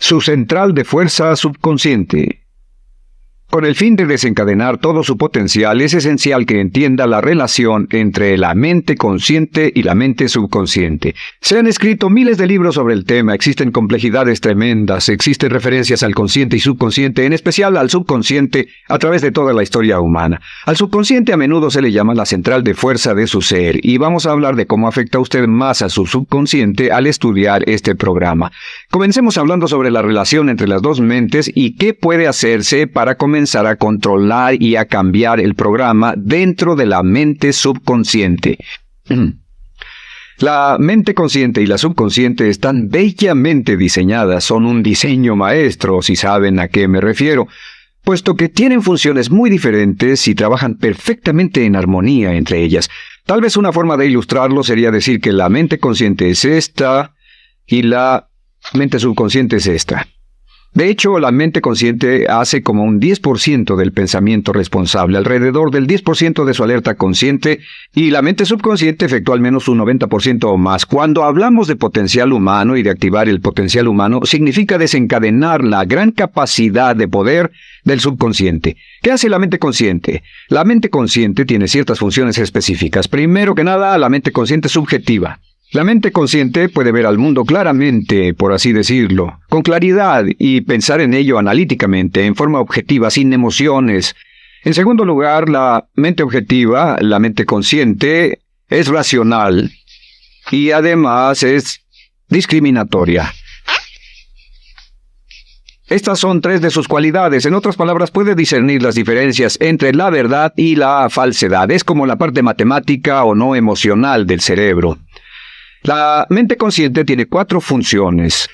Su central de fuerza subconsciente. Con el fin de desencadenar todo su potencial, es esencial que entienda la relación entre la mente consciente y la mente subconsciente. Se han escrito miles de libros sobre el tema, existen complejidades tremendas, existen referencias al consciente y subconsciente, en especial al subconsciente, a través de toda la historia humana. Al subconsciente a menudo se le llama la central de fuerza de su ser, y vamos a hablar de cómo afecta a usted más a su subconsciente al estudiar este programa. Comencemos hablando sobre la relación entre las dos mentes y qué puede hacerse para comenzar a controlar y a cambiar el programa dentro de la mente subconsciente. La mente consciente y la subconsciente están bellamente diseñadas, son un diseño maestro, si saben a qué me refiero, puesto que tienen funciones muy diferentes y trabajan perfectamente en armonía entre ellas. Tal vez una forma de ilustrarlo sería decir que la mente consciente es esta y la mente subconsciente es esta. De hecho, la mente consciente hace como un 10% del pensamiento responsable, alrededor del 10% de su alerta consciente, y la mente subconsciente efectúa al menos un 90% o más. Cuando hablamos de potencial humano y de activar el potencial humano, significa desencadenar la gran capacidad de poder del subconsciente. ¿Qué hace la mente consciente? La mente consciente tiene ciertas funciones específicas. Primero que nada, la mente consciente subjetiva. La mente consciente puede ver al mundo claramente, por así decirlo, con claridad y pensar en ello analíticamente, en forma objetiva, sin emociones. En segundo lugar, la mente objetiva, la mente consciente, es racional y además es discriminatoria. Estas son tres de sus cualidades. En otras palabras, puede discernir las diferencias entre la verdad y la falsedad. Es como la parte matemática o no emocional del cerebro. La mente consciente tiene 4 funciones.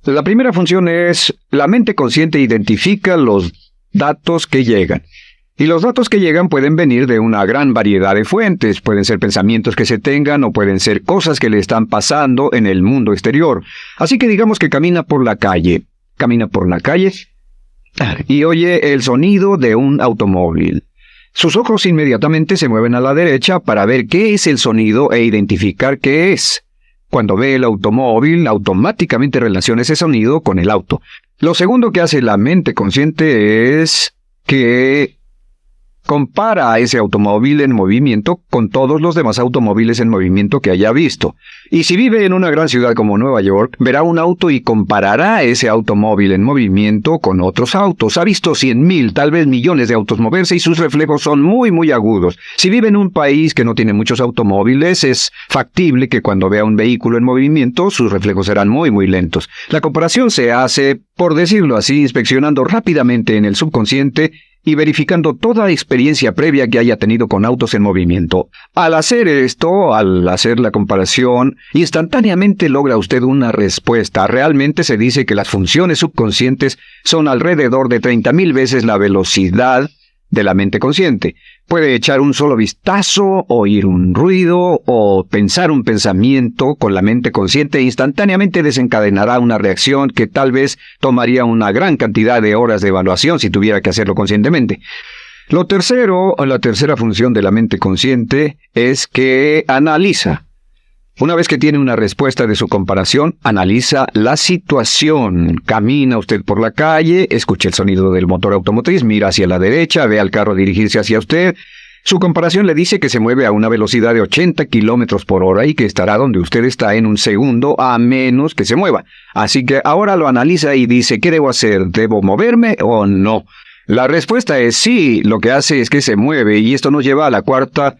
La primera función es, la mente consciente identifica los datos que llegan. Y los datos que llegan pueden venir de una gran variedad de fuentes. Pueden ser pensamientos que se tengan o pueden ser cosas que le están pasando en el mundo exterior. Así que digamos que camina por la calle. Camina por la calle y oye el sonido de un automóvil. Sus ojos inmediatamente se mueven a la derecha para ver qué es el sonido e identificar qué es. Cuando ve el automóvil, automáticamente relaciona ese sonido con el auto. Lo segundo que hace la mente consciente es que compara a ese automóvil en movimiento con todos los demás automóviles en movimiento que haya visto. Y si vive en una gran ciudad como Nueva York, verá un auto y comparará ese automóvil en movimiento con otros autos. Ha visto 100,000, tal vez millones de autos moverse y sus reflejos son muy agudos. Si vive en un país que no tiene muchos automóviles, es factible que cuando vea un vehículo en movimiento, sus reflejos serán muy lentos. La comparación se hace, por decirlo así, inspeccionando rápidamente en el subconsciente y verificando toda experiencia previa que haya tenido con autos en movimiento. Al hacer esto, al hacer la comparación, instantáneamente logra usted una respuesta. Realmente se dice que las funciones subconscientes son alrededor de 30,000 veces la velocidad de la mente consciente. Puede echar un solo vistazo, oír un ruido o pensar un pensamiento con la mente consciente e instantáneamente desencadenará una reacción que tal vez tomaría una gran cantidad de horas de evaluación si tuviera que hacerlo conscientemente. La tercera función de la mente consciente es que analiza. Una vez que tiene una respuesta de su comparación, analiza la situación. Camina usted por la calle, escucha el sonido del motor automotriz, mira hacia la derecha, ve al carro dirigirse hacia usted. Su comparación le dice que se mueve a una velocidad de 80 kilómetros por hora y que estará donde usted está en un segundo a menos que se mueva. Así que ahora lo analiza y dice, ¿qué debo hacer? ¿Debo moverme o no? La respuesta es sí, lo que hace es que se mueve y esto nos lleva a la cuarta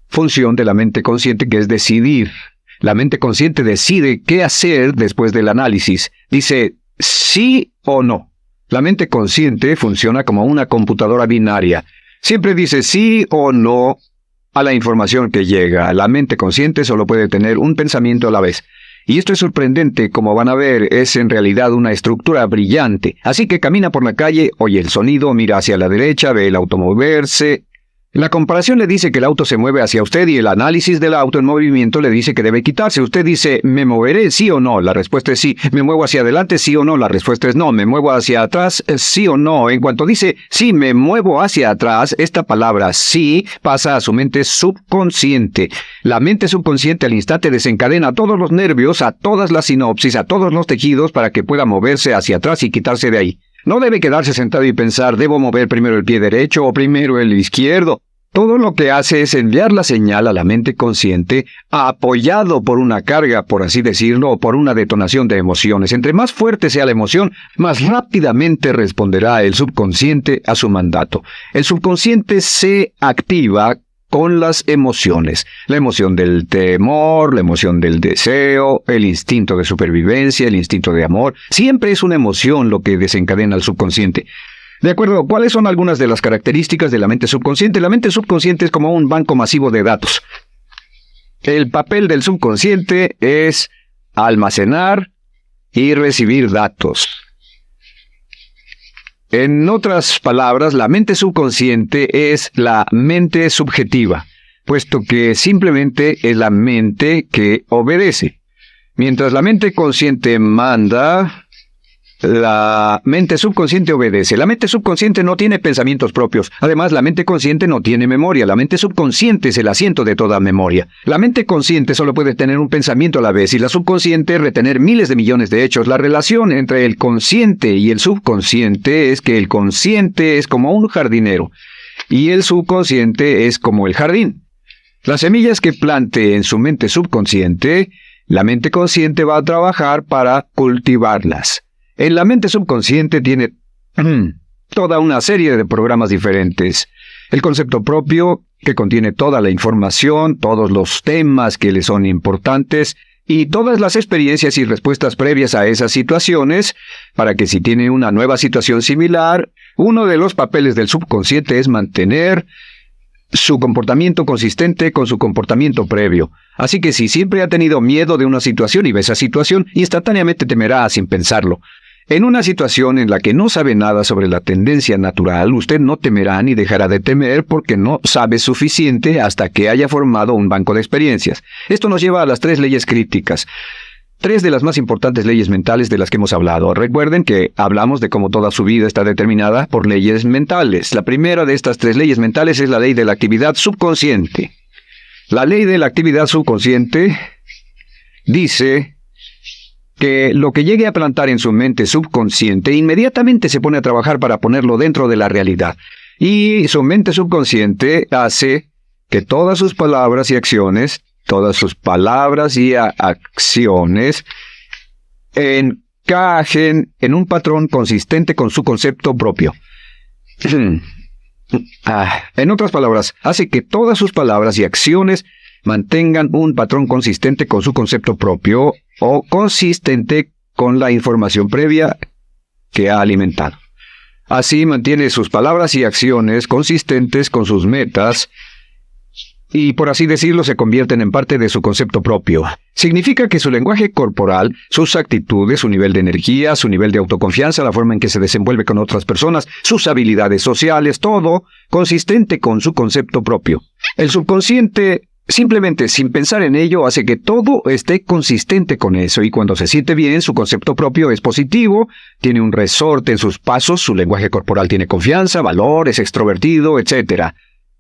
función de la mente consciente, que es decidir. La mente consciente decide qué hacer después del análisis. Dice sí o no. La mente consciente funciona como una computadora binaria. Siempre dice sí o no a la información que llega. La mente consciente solo puede tener un pensamiento a la vez. Y esto es sorprendente, como van a ver, es en realidad una estructura brillante. Así que camina por la calle, oye el sonido, mira hacia la derecha, ve el auto moverse. La comparación le dice que el auto se mueve hacia usted y el análisis del auto en movimiento le dice que debe quitarse. Usted dice, ¿me moveré? ¿Sí o no? La respuesta es sí. ¿Me muevo hacia adelante? ¿Sí o no? La respuesta es no. ¿Me muevo hacia atrás? ¿Sí o no? En cuanto dice, sí, me muevo hacia atrás, esta palabra sí pasa a su mente subconsciente. La mente subconsciente al instante desencadena a todos los nervios, a todas las sinapsis, a todos los tejidos para que pueda moverse hacia atrás y quitarse de ahí. No debe quedarse sentado y pensar, ¿debo mover primero el pie derecho o primero el izquierdo? Todo lo que hace es enviar la señal a la mente consciente, apoyado por una carga, por así decirlo, o por una detonación de emociones. Entre más fuerte sea la emoción, más rápidamente responderá el subconsciente a su mandato. El subconsciente se activa con las emociones. La emoción del temor, la emoción del deseo, el instinto de supervivencia, el instinto de amor. Siempre es una emoción lo que desencadena al subconsciente. De acuerdo, ¿cuáles son algunas de las características de la mente subconsciente? La mente subconsciente es como un banco masivo de datos. El papel del subconsciente es almacenar y recibir datos. En otras palabras, la mente subconsciente es la mente subjetiva, puesto que simplemente es la mente que obedece. Mientras la mente consciente manda, la mente subconsciente obedece. La mente subconsciente no tiene pensamientos propios. Además, la mente consciente no tiene memoria. La mente subconsciente es el asiento de toda memoria. La mente consciente solo puede tener un pensamiento a la vez y la subconsciente retener miles de millones de hechos. La relación entre el consciente y el subconsciente es que el consciente es como un jardinero y el subconsciente es como el jardín. Las semillas que plante en su mente subconsciente, la mente consciente va a trabajar para cultivarlas. En la mente subconsciente tiene toda una serie de programas diferentes. El concepto propio, que contiene toda la información, todos los temas que le son importantes, y todas las experiencias y respuestas previas a esas situaciones, para que si tiene una nueva situación similar, uno de los papeles del subconsciente es mantener su comportamiento consistente con su comportamiento previo. Así que si siempre ha tenido miedo de una situación y ve esa situación, instantáneamente temerá sin pensarlo. En una situación en la que no sabe nada sobre la tendencia natural, usted no temerá ni dejará de temer porque no sabe suficiente hasta que haya formado un banco de experiencias. Esto nos lleva a las 3 leyes críticas. 3 de las más importantes leyes mentales de las que hemos hablado. Recuerden que hablamos de cómo toda su vida está determinada por leyes mentales. La primera de estas 3 leyes mentales es la ley de la actividad subconsciente. La ley de la actividad subconsciente dice que lo que llegue a plantar en su mente subconsciente inmediatamente se pone a trabajar para ponerlo dentro de la realidad. Y su mente subconsciente hace que todas sus palabras y acciones encajen en un patrón consistente con su concepto propio. En otras palabras, hace que todas sus palabras y acciones mantengan un patrón consistente con su concepto propio o consistente con la información previa que ha alimentado. Así mantiene sus palabras y acciones consistentes con sus metas y, por así decirlo, se convierten en parte de su concepto propio. Significa que su lenguaje corporal, sus actitudes, su nivel de energía, su nivel de autoconfianza, la forma en que se desenvuelve con otras personas, sus habilidades sociales, todo consistente con su concepto propio. El subconsciente, simplemente sin pensar en ello, hace que todo esté consistente con eso, y cuando se siente bien, su concepto propio es positivo, tiene un resorte en sus pasos, su lenguaje corporal tiene confianza, valor, es extrovertido, etc.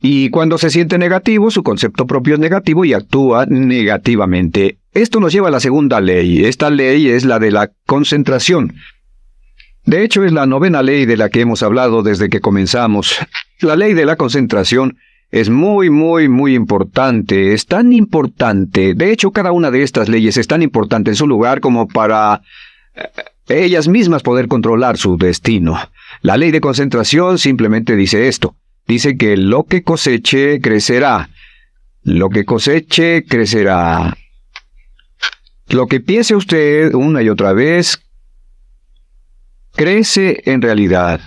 Y cuando se siente negativo, su concepto propio es negativo y actúa negativamente. Esto nos lleva a la segunda ley. Esta ley es la de la concentración. De hecho, es la 9ª ley de la que hemos hablado desde que comenzamos. La ley de la concentración es muy importante, es tan importante. De hecho, cada una de estas leyes es tan importante en su lugar como para ellas mismas poder controlar su destino. La ley de concentración simplemente dice esto. Dice que lo que coseche, crecerá. Lo que coseche, crecerá. Lo que piense usted una y otra vez, crece en realidad.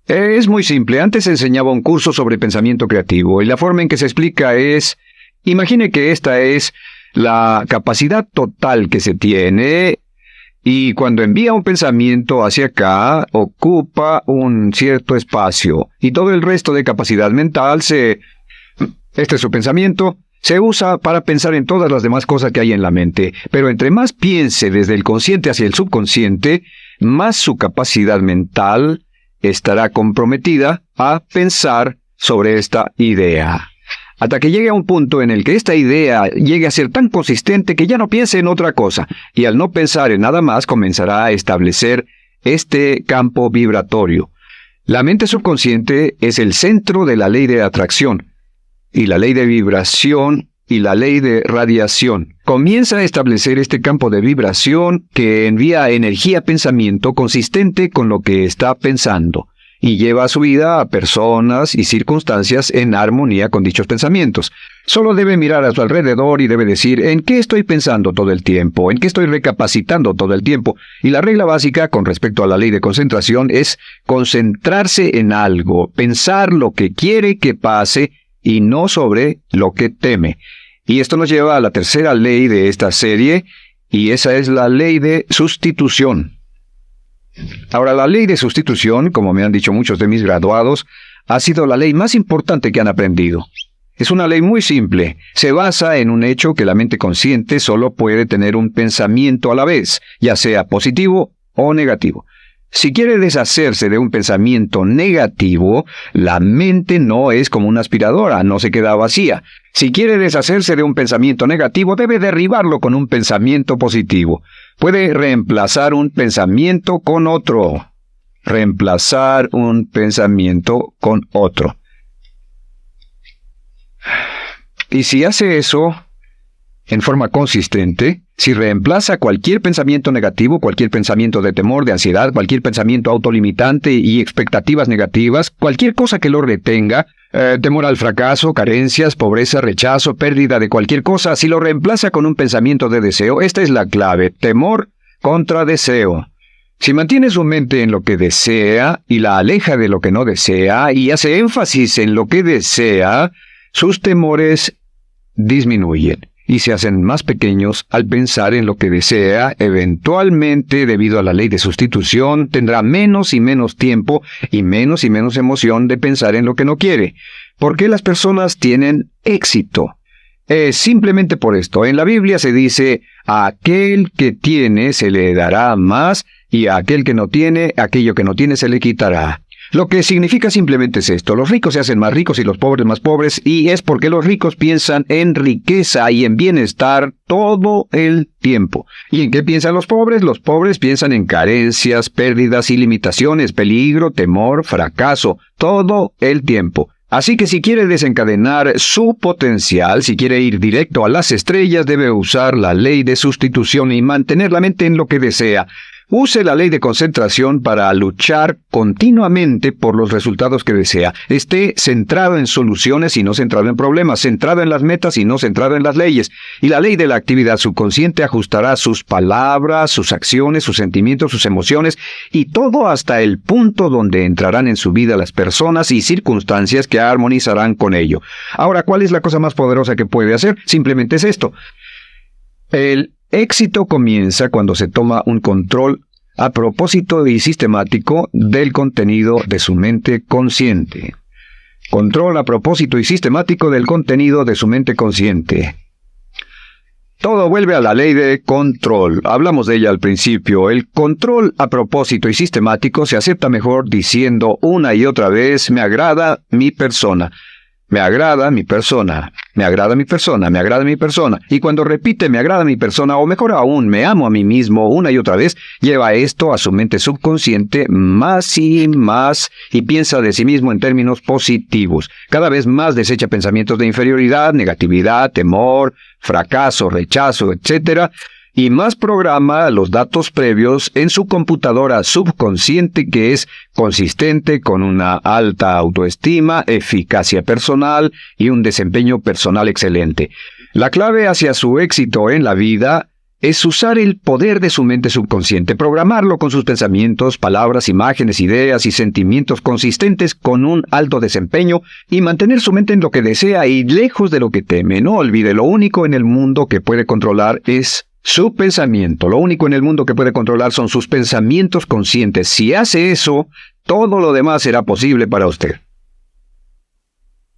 Es muy simple. Antes enseñaba un curso sobre pensamiento creativo y la forma en que se explica es, imagine que esta es la capacidad total que se tiene Y cuando envía un pensamiento hacia acá, ocupa un cierto espacio. Y todo el resto de capacidad mental este es su pensamiento, se usa para pensar en todas las demás cosas que hay en la mente. Pero entre más piense desde el consciente hacia el subconsciente, más su capacidad mental estará comprometida a pensar sobre esta idea. Hasta que llegue a un punto en el que esta idea llegue a ser tan consistente que ya no piense en otra cosa, y al no pensar en nada más comenzará a establecer este campo vibratorio. La mente subconsciente es el centro de la ley de atracción, y la ley de vibración y la ley de radiación. Comienza a establecer este campo de vibración que envía energía-pensamiento consistente con lo que está pensando, y lleva a su vida a personas y circunstancias en armonía con dichos pensamientos. Solo debe mirar a su alrededor y debe decir, ¿en qué estoy pensando todo el tiempo? ¿En qué estoy recapacitando todo el tiempo? Y la regla básica con respecto a la ley de concentración es concentrarse en algo, pensar lo que quiere que pase y no sobre lo que teme. Y esto nos lleva a la tercera ley de esta serie, y esa es la ley de sustitución. Ahora, la ley de sustitución, como me han dicho muchos de mis graduados, ha sido la ley más importante que han aprendido. Es una ley muy simple. Se basa en un hecho que la mente consciente solo puede tener un pensamiento a la vez, ya sea positivo o negativo. Si quiere deshacerse de un pensamiento negativo, la mente no es como una aspiradora, no se queda vacía. Si quiere deshacerse de un pensamiento negativo, debe derribarlo con un pensamiento positivo. Puede reemplazar un pensamiento con otro. Reemplazar un pensamiento con otro. Y si hace eso en forma consistente, si reemplaza cualquier pensamiento negativo, cualquier pensamiento de temor, de ansiedad, cualquier pensamiento autolimitante y expectativas negativas, cualquier cosa que lo retenga, temor al fracaso, carencias, pobreza, rechazo, pérdida de cualquier cosa, si lo reemplaza con un pensamiento de deseo, esta es la clave: temor contra deseo. Si mantiene su mente en lo que desea y la aleja de lo que no desea y hace énfasis en lo que desea, sus temores disminuyen y se hacen más pequeños al pensar en lo que desea. Eventualmente, debido a la ley de sustitución, tendrá menos y menos tiempo y menos emoción de pensar en lo que no quiere. ¿Por qué las personas tienen éxito? Es simplemente por esto. En la Biblia se dice, a aquel que tiene se le dará más, y a aquel que no tiene, aquello que no tiene se le quitará. Lo que significa simplemente es esto: los ricos se hacen más ricos y los pobres más pobres, y es porque los ricos piensan en riqueza y en bienestar todo el tiempo. ¿Y en qué piensan los pobres? Los pobres piensan en carencias, pérdidas y limitaciones, peligro, temor, fracaso, todo el tiempo. Así que si quiere desencadenar su potencial, si quiere ir directo a las estrellas, debe usar la ley de sustitución y mantener la mente en lo que desea. Use la ley de concentración para luchar continuamente por los resultados que desea. Esté centrado en soluciones y no centrado en problemas, centrado en las metas y no centrado en las leyes. Y la ley de la actividad subconsciente ajustará sus palabras, sus acciones, sus sentimientos, sus emociones y todo hasta el punto donde entrarán en su vida las personas y circunstancias que armonizarán con ello. Ahora, ¿cuál es la cosa más poderosa que puede hacer? Simplemente es esto. El éxito comienza cuando se toma un control a propósito y sistemático del contenido de su mente consciente. Control a propósito y sistemático del contenido de su mente consciente. Todo vuelve a la ley de control. Hablamos de ella al principio. El control a propósito y sistemático se acepta mejor diciendo una y otra vez: me agrada mi persona. Me agrada mi persona, me agrada mi persona, me agrada mi persona. Y cuando repite me agrada mi persona, o mejor aún, me amo a mí mismo una y otra vez, lleva esto a su mente subconsciente más y más y piensa de sí mismo en términos positivos. Cada vez más desecha pensamientos de inferioridad, negatividad, temor, fracaso, rechazo, etc., y más programa los datos previos en su computadora subconsciente, que es consistente con una alta autoestima, eficacia personal y un desempeño personal excelente. La clave hacia su éxito en la vida es usar el poder de su mente subconsciente, programarlo con sus pensamientos, palabras, imágenes, ideas y sentimientos consistentes con un alto desempeño y mantener su mente en lo que desea y lejos de lo que teme. No olvide, lo único en el mundo que puede controlar es Su pensamiento. Lo único en el mundo que puede controlar son sus pensamientos conscientes. Si hace eso, todo lo demás será posible para usted.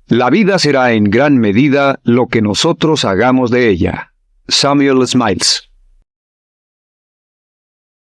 La vida será en gran medida lo que nosotros hagamos de ella. Samuel Smiles.